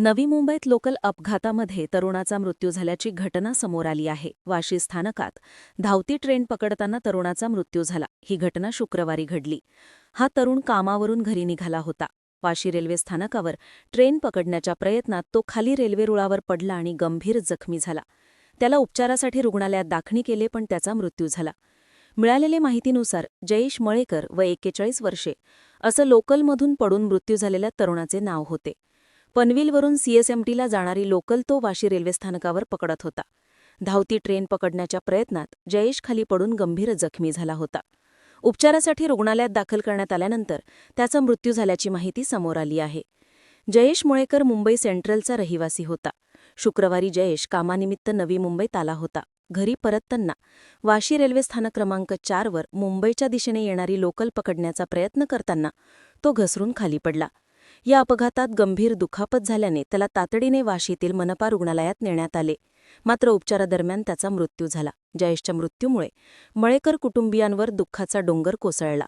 नवी मुंबईत लोकल अपघातामध्ये तरुणाचा मृत्यू झाल्याची घटना समोर आली आहे. वाशी स्थानकात धावती ट्रेन पकडताना तरुणाचा मृत्यू झाला. ही घटना शुक्रवारी घडली. हा तरुण कामावरून घरी निघाला होता. वाशी रेल्वे स्थानकावर ट्रेन पकडण्याच्या प्रयत्नात तो खाली रेल्वे रुळावर पडला आणि गंभीर जखमी झाला. त्याला उपचारासाठी रुग्णालयात दाखल केले, पण त्याचा मृत्यू झाला. मिळालेल्या माहितीनुसार जयेश मळेकर व 41 वर्षे असं लोकलमधून पडून मृत्यू झालेल्या तरुणाचे नाव होते. पनवेलवरून सीएसएमटीला जाणारी लोकल तो वाशी रेल्वे स्थानकावर पकडत होता. धावती ट्रेन पकडण्याच्या प्रयत्नात जयेश खाली पडून गंभीर जखमी झाला होता. उपचारासाठी रुग्णालयात दाखल करण्यात आल्यानंतर त्याचा मृत्यू झाल्याची माहिती समोर आली आहे. जयेश मळेकर मुंबई सेंट्रलचा रहिवासी होता. शुक्रवारी जयेश कामानिमित्त नवी मुंबईत आला होता. घरी परतताना वाशी रेल्वे स्थानक क्रमांक 4 वर मुंबईच्या दिशेने येणारी लोकल पकडण्याचा प्रयत्न करताना तो घसरून खाली पडला. या अपघातात गंभीर दुखापत झाल्याने त्याला तातडीने वाशीतील मनपा रुग्णालयात नेण्यात आले. मात्र उपचारादरम्यान त्याचा मृत्यू झाला. जयेशच्या मृत्यूमुळे मळेकर कुटुंबियांवर दुःखाचा डोंगर कोसळला.